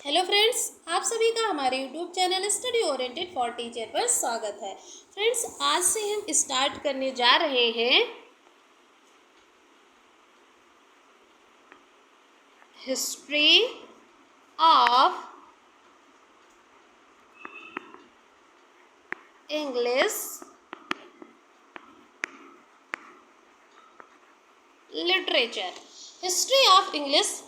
Hello friends, आप सभी का हमारे YouTube channel study oriented for teacher पर स्वागत है। फ्रेंड्स, आज से हम स्टार्ट करने जा रहे हैं history of English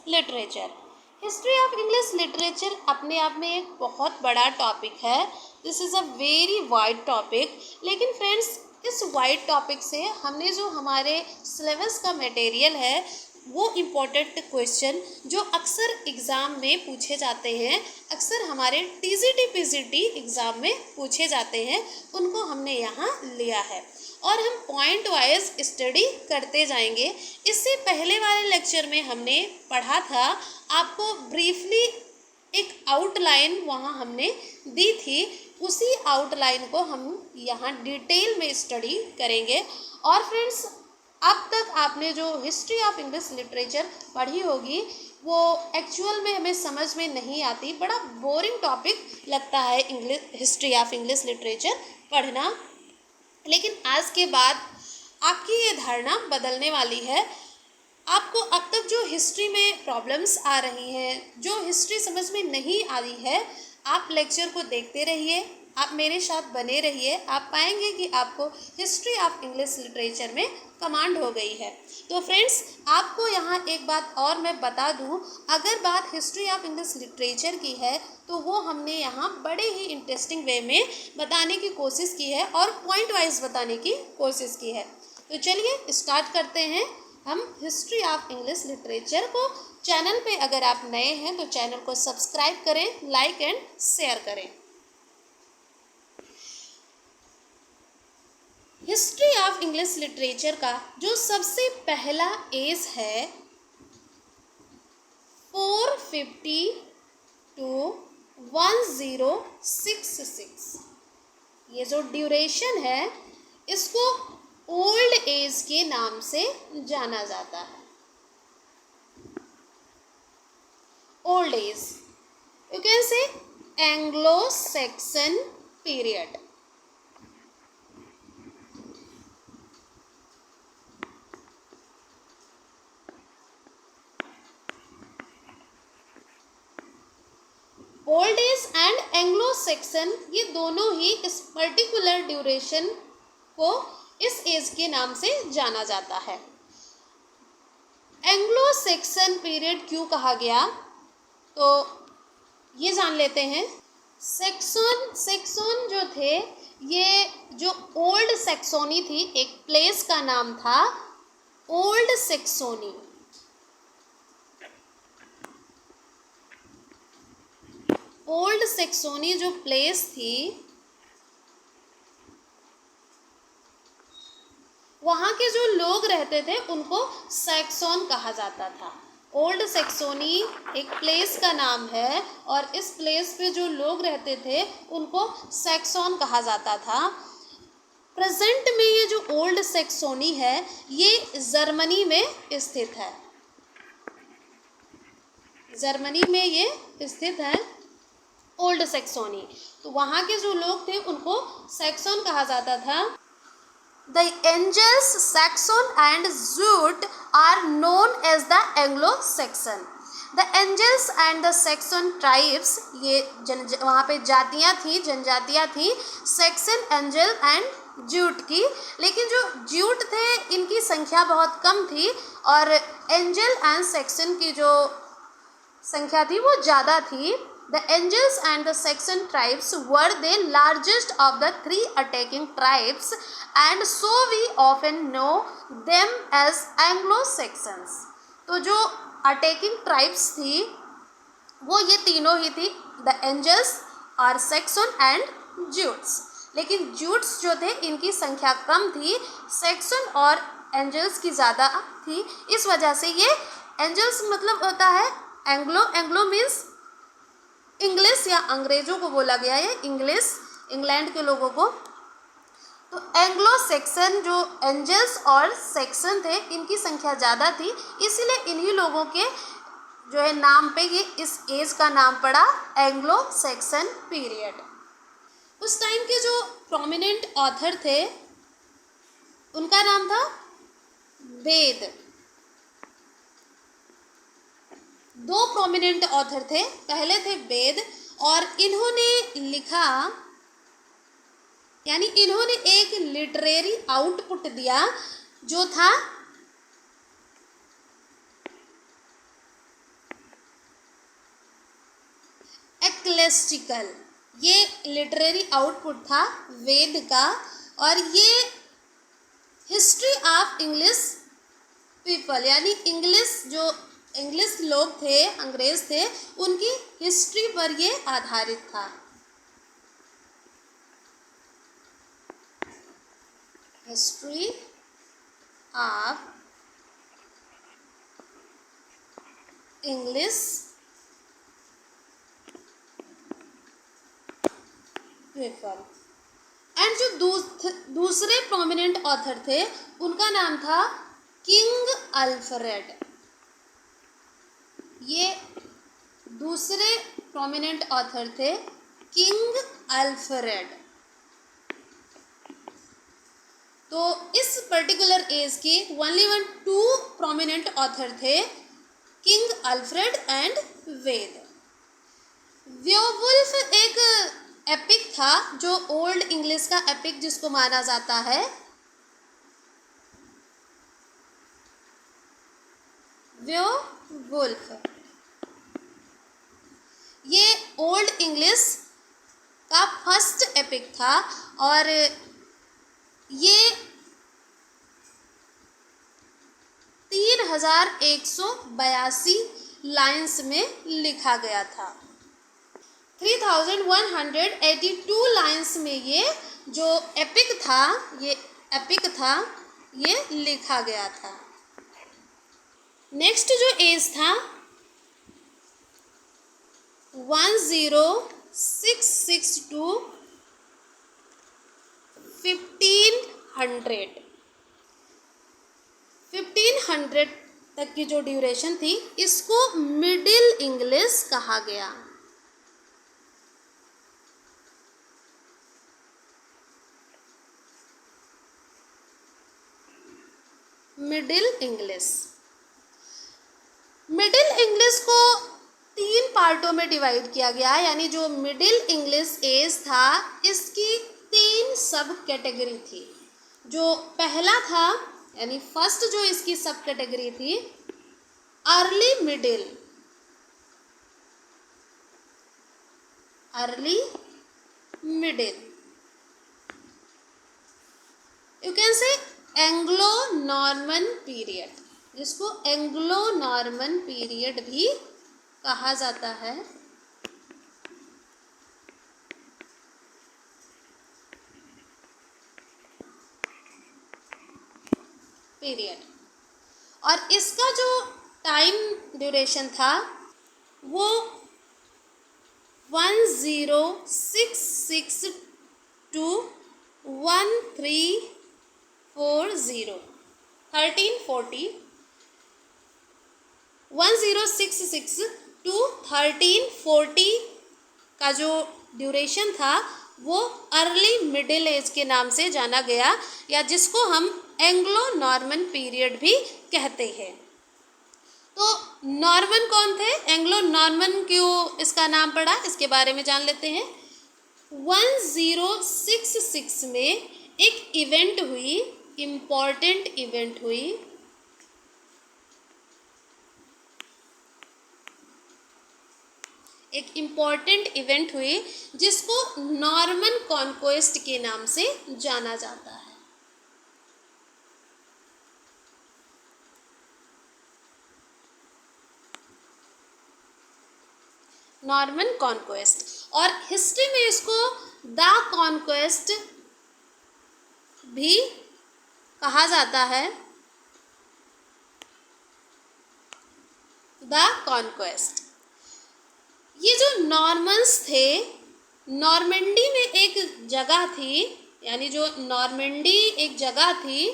literature. History of English literature अपने आप में एक बहुत बड़ा टॉपिक है। This is a very wide topic. लेकिन फ्रेंड्स, इस वाइड टॉपिक से हमने जो हमारे सिलेबस का मटेरियल है वो इम्पोर्टेंट क्वेश्चन जो अक्सर एग्ज़ाम में पूछे जाते हैं, अक्सर हमारे टीजीटी पीजीटी एग्ज़ाम में पूछे जाते हैं, उनको हमने यहाँ लिया है और हम पॉइंट वाइज स्टडी करते जाएंगे। इससे पहले वाले लेक्चर में हमने पढ़ा था, आपको ब्रीफली एक आउटलाइन वहाँ हमने दी थी, उसी आउटलाइन को हम यहाँ डिटेल में स्टडी करेंगे। और फ्रेंड्स, अब तक आपने जो हिस्ट्री ऑफ इंग्लिश लिटरेचर पढ़ी होगी वो एक्चुअल में हमें समझ में नहीं आती, बड़ा बोरिंग टॉपिक लगता है हिस्ट्री ऑफ इंग्लिश लिटरेचर पढ़ना। लेकिन आज के बाद आपकी ये धारणा बदलने वाली है। आपको अब तक जो हिस्ट्री में प्रॉब्लम्स आ रही हैं, जो हिस्ट्री समझ में नहीं आ रही है, आप लेक्चर को देखते रहिए, आप मेरे साथ बने रहिए, आप पाएंगे कि आपको हिस्ट्री ऑफ इंग्लिश लिटरेचर में कमांड हो गई है। तो फ्रेंड्स, आपको यहाँ एक बात और मैं बता दूँ, अगर बात हिस्ट्री ऑफ इंग्लिश लिटरेचर की है तो वो हमने यहाँ बड़े ही इंटरेस्टिंग वे में बताने की कोशिश की है और पॉइंट वाइज बताने की कोशिश की है। तो चलिए स्टार्ट करते हैं हम हिस्ट्री ऑफ इंग्लिश लिटरेचर को। चैनल पे अगर आप नए हैं तो चैनल को सब्सक्राइब करें, लाइक एंड शेयर करें। हिस्ट्री ऑफ इंग्लिश लिटरेचर का जो सबसे पहला एज है 450 to 1066, ये जो ड्यूरेशन है इसको ओल्ड एज के नाम से जाना जाता है। Old age, you can say Anglo Saxon period. Old age and Anglo Saxon, ये दोनों ही इस पर्टिकुलर ड्यूरेशन को इस एज के नाम से जाना जाता है। एंग्लो सैक्सन पीरियड क्यों कहा गया, तो ये जान लेते हैं। सैक्सन जो थे, ये जो ओल्ड सैक्सोनी थी, एक प्लेस का नाम था ओल्ड सैक्सोनी। ओल्ड सैक्सोनी जो प्लेस थी, वहाँ के जो लोग रहते थे उनको सैक्सोन कहा जाता था। ओल्ड सैक्सोनी एक प्लेस का नाम है और इस प्लेस पे जो लोग रहते थे उनको सैक्सोन कहा जाता था। प्रेजेंट में ये जो ओल्ड सैक्सोनी है ये जर्मनी में स्थित है। जर्मनी में ये स्थित है ओल्ड सैक्सोनी। तो वहाँ के जो लोग थे उनको सैक्सोन कहा जाता था। The Angles, Saxon and Jute are known as the Anglo-Saxon. The Angles and the Saxon tribes, ये वहाँ पे जातियाँ थी, जनजातियाँ थी, Saxon, Angel and Jute की। लेकिन जो Jute थे इनकी संख्या बहुत कम थी और Angel and Saxon की जो संख्या थी वो ज़्यादा थी। The Angles and the Saxon tribes were the largest of the three attacking tribes, and so we often know them as Anglo-Saxons. तो जो अटैकिंग ट्राइब्स थी वो ये तीनों ही थी, द एंजल्स और सैक्सन एंड ज्यूट्स। लेकिन ज्यूट्स जो थे इनकी संख्या कम थी, सैक्सन और एंजल्स की ज़्यादा थी। इस वजह से ये एंजल्स मतलब होता है एंग्लो, एंग्लो मीन्स इंग्लिश या अंग्रेज़ों को बोला गया है, इंग्लिश इंग्लैंड के लोगों को। तो एंग्लो सैक्सन जो एंजल्स और सैक्सन थे इनकी संख्या ज़्यादा थी, इसीलिए इन्हीं लोगों के जो है नाम पे ये इस एज का नाम पड़ा एंग्लो सैक्सन पीरियड। उस टाइम के जो प्रोमिनेंट ऑथर थे उनका नाम था वेद। दो प्रोमिनेंट ऑथर थे, पहले थे वेद और इन्होंने लिखा, यानी इन्होंने एक लिटरेरी आउटपुट दिया जो था एक्लेस्टिकल। ये लिटरेरी आउटपुट था वेद का और ये हिस्ट्री ऑफ इंग्लिश पीपल, यानी इंग्लिश लोग थे, अंग्रेज थे, उनकी हिस्ट्री पर ये आधारित था। History of English people. And जो दूसरे प्रोमिनेंट ऑथर थे उनका नाम था किंग अल्फ्रेड। ये दूसरे प्रोमिनेंट ऑथर थे किंग अल्फ्रेड। तो इस पर्टिकुलर एज के ओनली टू प्रोमिनेंट ऑथर थे, किंग अल्फ्रेड एंड वेद। व्योवुल्फ एक एपिक था जो ओल्ड इंग्लिश का एपिक जिसको माना जाता है। व्योवुल्फ ये ओल्ड इंग्लिश का फर्स्ट एपिक था और ये 3182 लाइन्स में लिखा गया था। 3182 लाइन्स में ये जो एपिक था ये लिखा गया था। नेक्स्ट जो एज था 1066 टू 1500 तक की जो ड्यूरेशन थी इसको मिडिल इंग्लिश कहा गया। मिडिल इंग्लिश को 3 पार्टों में डिवाइड किया गया, यानी जो मिडिल इंग्लिश एज था इसकी 3 सब कैटेगरी थी। जो पहला था यानी फर्स्ट जो इसकी सब कैटेगरी थी early middle you can say Anglo Norman period, जिसको एंग्लो नॉर्मन पीरियड भी कहा जाता है। और इसका जो टाइम ड्यूरेशन था वो 1066 टू 1340 1066 टू 1340 का जो ड्यूरेशन था वो अर्ली मिडिल एज के नाम से जाना गया, या जिसको हम एंग्लो नॉर्मन पीरियड भी कहते हैं। तो नॉर्मन कौन थे, एंग्लो नॉर्मन क्यों इसका नाम पड़ा, इसके बारे में जान लेते हैं। 1066 में एक इवेंट हुई, इम्पॉर्टेंट इवेंट हुई, जिसको नॉर्मन कॉन्क्वेस्ट के नाम से जाना जाता है। नॉर्मन कॉन्क्वेस्ट, और हिस्ट्री में इसको द कॉन्क्वेस्ट भी कहा जाता है। द कॉन्क्वेस्ट, ये जो नॉर्मन्स थे, नॉर्मंडी में एक जगह थी, यानी जो नॉर्मंडी एक जगह थी,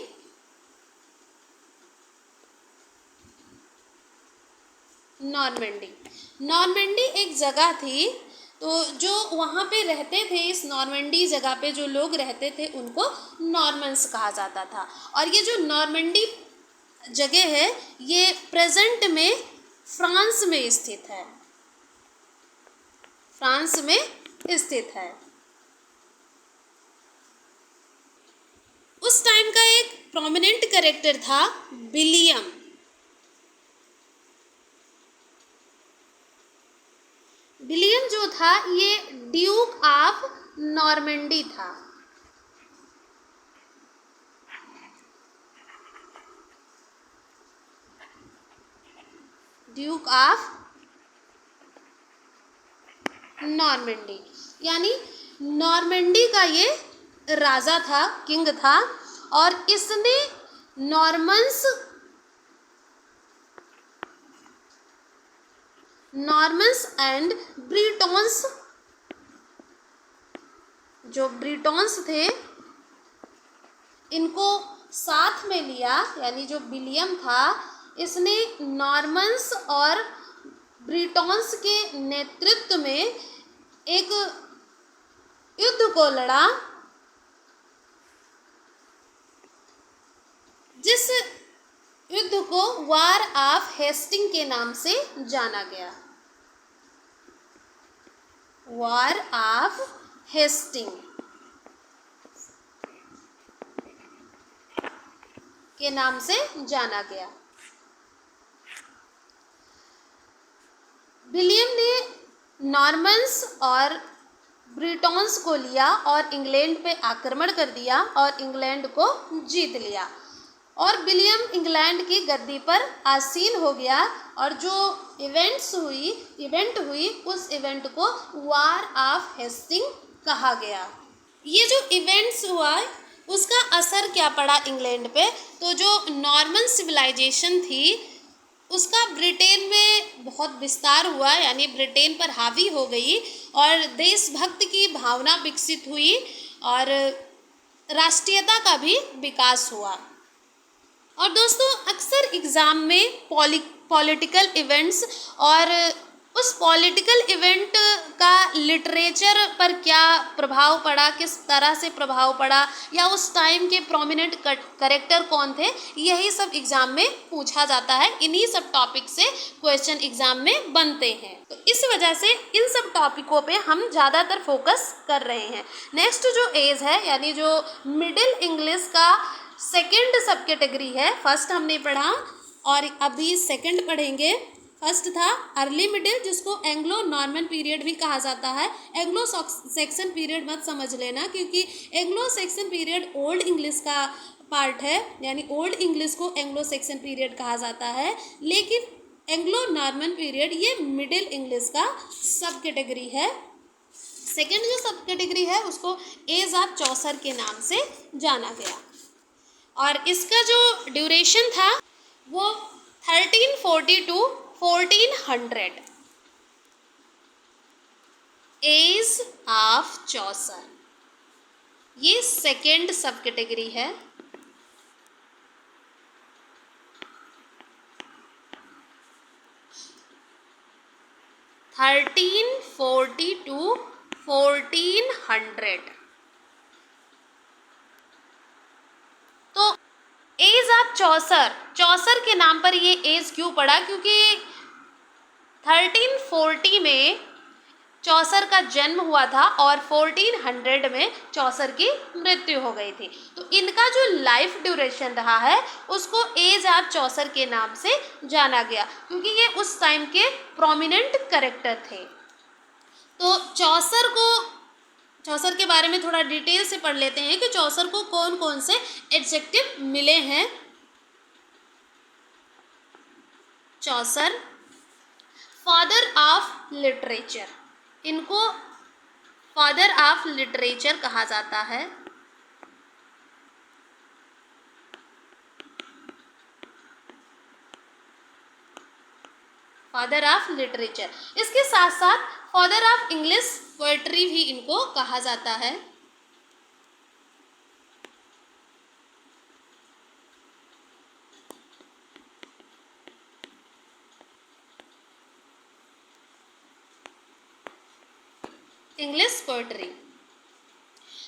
नॉर्मंडी। नॉर्मंडी एक जगह थी, तो जो वहाँ पे रहते थे, इस नॉर्मंडी जगह पे जो लोग रहते थे उनको नॉर्मन्स कहा जाता था। और ये जो नॉर्मंडी जगह है ये प्रेजेंट में फ्रांस में स्थित है, फ्रांस में स्थित है। उस टाइम का एक प्रोमिनेंट कैरेक्टर था विलियम। विलियम जो था ये ड्यूक ऑफ नॉर्मंडी था। ड्यूक ऑफ नॉर्मंडी यानी नॉर्मंडी का ये राजा था, किंग था, और इसने नॉर्मन्स एंड ब्रिटोन्स, जो ब्रिटोन्स थे, इनको साथ में लिया। यानी जो विलियम था इसने नॉर्मन्स और ब्रिटोन्स के नेतृत्व में एक युद्ध को लड़ा, जिस युद्ध को वार ऑफ हेस्टिंग के नाम से जाना गया। वार ऑफ हेस्टिंग के नाम से जाना गया। विलियम ने नॉर्मन्स और ब्रिटोन्स को लिया और इंग्लैंड पे आक्रमण कर दिया और इंग्लैंड को जीत लिया, और विलियम इंग्लैंड की गद्दी पर आसीन हो गया। और जो इवेंट हुई उस इवेंट को वार ऑफ हेस्टिंग कहा गया। ये जो इवेंट्स हुआ उसका असर क्या पड़ा इंग्लैंड पे, तो जो नॉर्मन सिविलाइजेशन थी उसका ब्रिटेन में बहुत विस्तार हुआ, यानी ब्रिटेन पर हावी हो गई और देशभक्त की भावना विकसित हुई और राष्ट्रीयता का भी विकास हुआ। और दोस्तों अक्सर एग्ज़ाम में पॉलिटिकल इवेंट्स और उस पॉलिटिकल इवेंट का लिटरेचर पर क्या प्रभाव पड़ा, किस तरह से प्रभाव पड़ा, या उस टाइम के प्रोमिनेंट कैरेक्टर कौन थे, यही सब एग्ज़ाम में पूछा जाता है। इन्हीं सब टॉपिक से क्वेश्चन एग्ज़ाम में बनते हैं, तो इस वजह से इन सब टॉपिकों पे हम ज़्यादातर फोकस कर रहे हैं। नेक्स्ट जो एज है यानी जो मिडिल इंग्लिश का सेकेंड सब कैटेगरी है, फर्स्ट हमने पढ़ा और अभी सेकेंड पढ़ेंगे। फर्स्ट था अर्ली मिडिल, जिसको एंग्लो नॉर्मन पीरियड भी कहा जाता है। एंग्लो सेक्सन पीरियड मत समझ लेना, क्योंकि Anglo section period old English का पार्ट है, यानी ओल्ड इंग्लिश को एंग्लो सेक्सन पीरियड कहा जाता है, लेकिन एंग्लो नॉर्मन पीरियड ये मिडिल इंग्लिश का सब कैटेगरी है। सेकेंड जो सब कैटेगरी है उसको एज ऑफ चौसर के नाम से जाना गया, और इसका जो ड्यूरेशन था वो 1340 टू 1400। एज ऑफ चौसर ये सेकेंड सब कैटेगरी है। Thirteen 40 to 1400। तो एज ऑफ चौसर के नाम पर ये एज क्यों पड़ा, क्योंकि 1340 में चौसर का जन्म हुआ था और 1400 में चौसर की मृत्यु हो गई थी। तो इनका जो लाइफ ड्यूरेशन रहा है उसको एज ऑफ चौसर के नाम से जाना गया, क्योंकि ये उस टाइम के प्रोमिनेंट कैरेक्टर थे। तो चौसर के बारे में थोड़ा डिटेल से पढ़ लेते हैं कि चौसर को कौन कौन से एडजेक्टिव मिले हैं। चौसर फादर ऑफ लिटरेचर, इनको फादर ऑफ लिटरेचर कहा जाता है। फादर ऑफ लिटरेचर, इसके साथ साथ फादर ऑफ इंग्लिश पोएट्री भी इनको कहा जाता है। English poetry.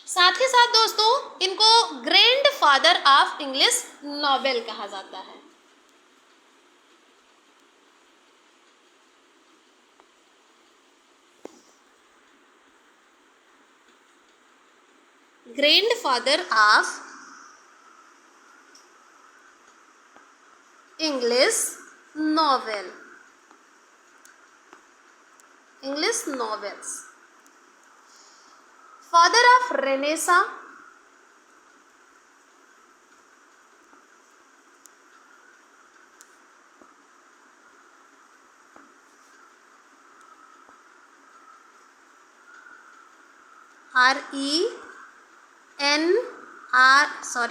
साथ ही साथ दोस्तों इनको grand father of English novel कहा जाता है। Grand father of English novel, English novels. Father of Renaissance, RENR,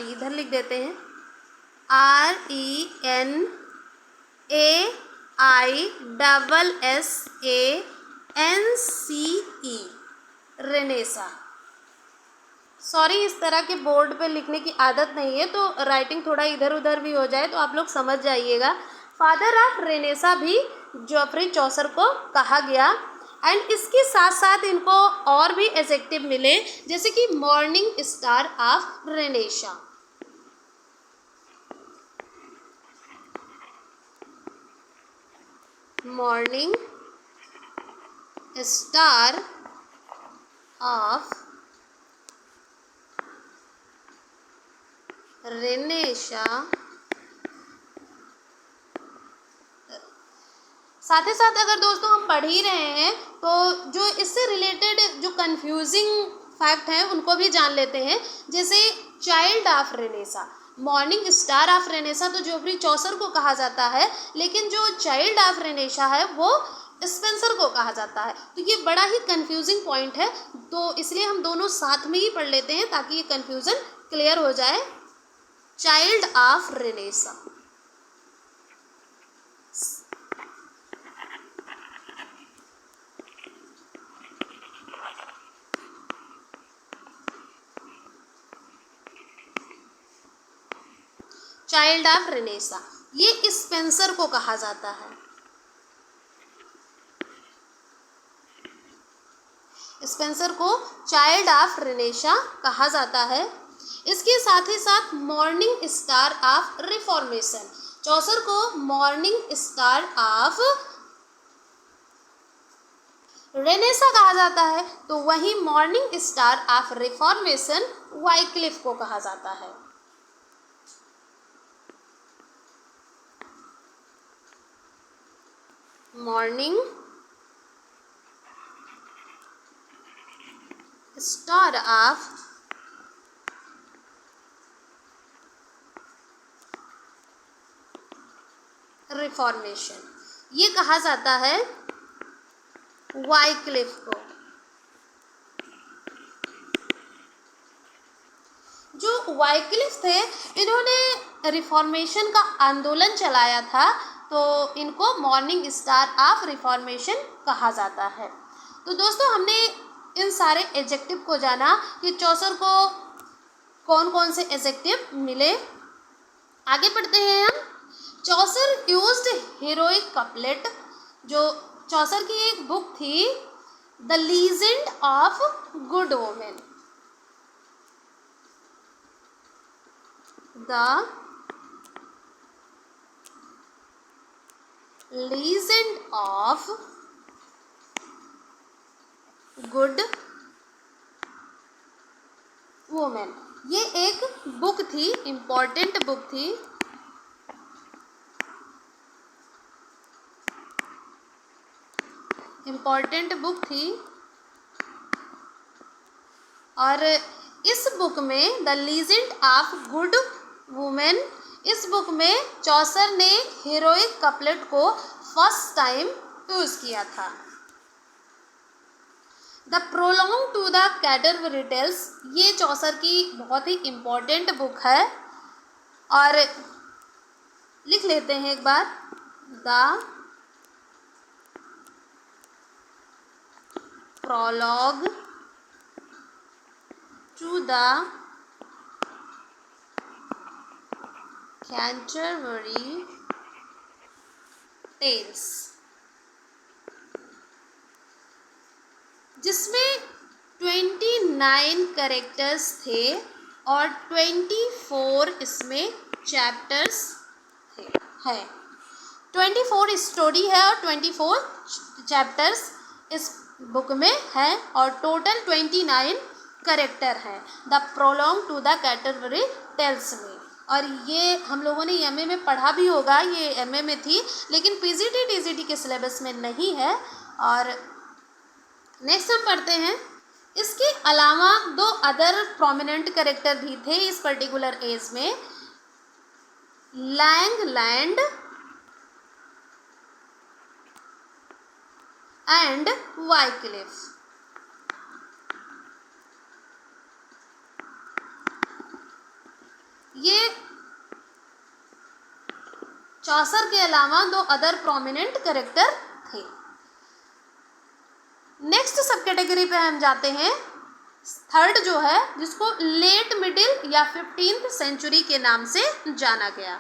इधर लिख देते हैं RENAISSANCE, रेनेसा। सॉरी, इस तरह के बोर्ड पे लिखने की आदत नहीं है, तो राइटिंग थोड़ा इधर उधर भी हो जाए तो आप लोग समझ जाइएगा। फादर ऑफ रेनेसा भी जोफ्री चौसर को कहा गया। एंड इसके साथ साथ इनको और भी एडजेक्टिव मिले, जैसे कि morning star of Renaissance. Morning star of Renaissance. साथ ही साथ अगर दोस्तों हम पढ़ ही रहे हैं तो जो इससे रिलेटेड जो कंफ्यूजिंग फैक्ट हैं उनको भी जान लेते हैं। जैसे child of Renaissance, morning star of Renaissance तो जोफ्री चौसर को कहा जाता है, लेकिन जो चाइल्ड ऑफ रेनेसा है वो स्पेंसर को कहा जाता है। तो ये बड़ा ही कंफ्यूजिंग पॉइंट है, तो इसलिए हम दोनों साथ में ही पढ़ लेते हैं ताकि ये कंफ्यूजन क्लियर हो जाए। Child of Renaissance, child of Renaissance, ये स्पेंसर को कहा जाता है। स्पेंसर को चाइल्ड ऑफ रेनेसा कहा जाता है। इसके साथ ही साथ मॉर्निंग स्टार ऑफ रिफॉर्मेशन, चौसर को मॉर्निंग स्टार ऑफ रेनेसा कहा जाता है, तो वहीं morning star of reformation Wycliffe को कहा जाता है। मॉर्निंग स्टार ऑफ रिफॉर्मेशन, ये कहा जाता है वाइक्लिफ को। जो वाइक्लिफ थे इन्होंने रिफॉर्मेशन का आंदोलन चलाया था, तो इनको मॉर्निंग स्टार ऑफ रिफॉर्मेशन कहा जाता है। तो दोस्तों हमने इन सारे एडजेक्टिव को जाना कि चौसर को कौन कौन से एडजेक्टिव मिले। आगे पढ़ते हैं हम। चौसर यूज्ड हीरोइक कपलेट, जो चौसर की एक बुक थी the legend of good women, the legend of good women, ये एक बुक थी, इम्पॉर्टेंट बुक थी। इम्पॉर्टेंट बुक थी और इस बुक में the legend of good women, इस बुक में चौसर ने हीरोइक कपलेट को फर्स्ट टाइम यूज़ किया था। The prologue to the Canterbury, ये चौसर की बहुत ही इम्पोर्टेंट बुक है और लिख लेते हैं एक बार। The prologue to the Canterbury tales, जिसमें 29 कैरेक्टर्स थे और 24 इसमें चैप्टर्स थे है। 24 स्टोरी है और 24 चैप्टर्स इस बुक में है और टोटल 29 कैरेक्टर है। The prologue to the Canterbury tales में, और ये हम लोगों ने एमए में पढ़ा भी होगा, ये एमए में थी लेकिन पीजीटी टीजीटी के सिलेबस में नहीं है। और नेक्स्ट हम पढ़ते हैं, इसके अलावा 2 अदर प्रोमिनेंट कैरेक्टर भी थे इस पर्टिकुलर एज में, लैंगलैंड एंड वाइक्लिफ। ये चौसर के अलावा 2 अदर प्रोमिनेंट कैरेक्टर थे। नेक्स्ट सब कैटेगरी पे हम जाते हैं, थर्ड जो है जिसको लेट मिडिल या 15th सेंचुरी के नाम से जाना गया।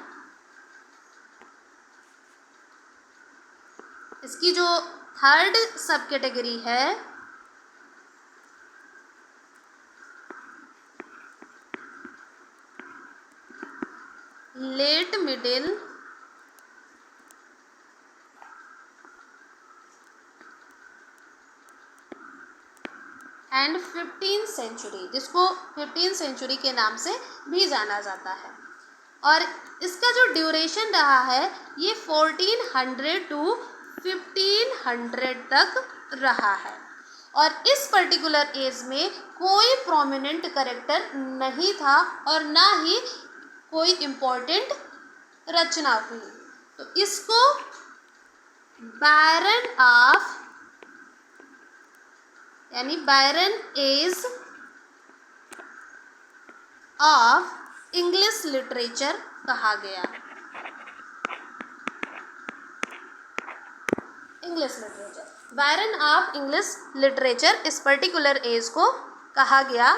इसकी जो थर्ड सब कैटेगरी है late middle and 15th century, जिसको 15th सेंचुरी के नाम से भी जाना जाता है। और इसका जो ड्यूरेशन रहा है ये 1400 टू 1500 तक रहा है। और इस पर्टिकुलर एज में कोई प्रोमिनेंट कैरेक्टर नहीं था और ना ही कोई इम्पोर्टेंट रचना हुई, तो इसको बैरन ऑफ यानी barren age of English literature कहा गया। English literature, barren of English literature इस पर्टिकुलर एज को कहा गया।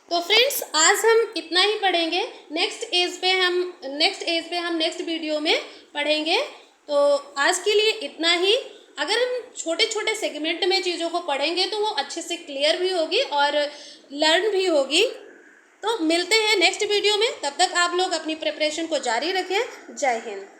तो फ्रेंड्स आज हम इतना ही पढ़ेंगे, नेक्स्ट एज पे हम नेक्स्ट वीडियो में पढ़ेंगे। तो आज के लिए इतना ही। अगर हम छोटे छोटे सेगमेंट में चीज़ों को पढ़ेंगे तो वो अच्छे से क्लियर भी होगी और लर्न भी होगी। तो मिलते हैं नेक्स्ट वीडियो में, तब तक आप लोग अपनी प्रिपरेशन को जारी रखें। जय हिंद।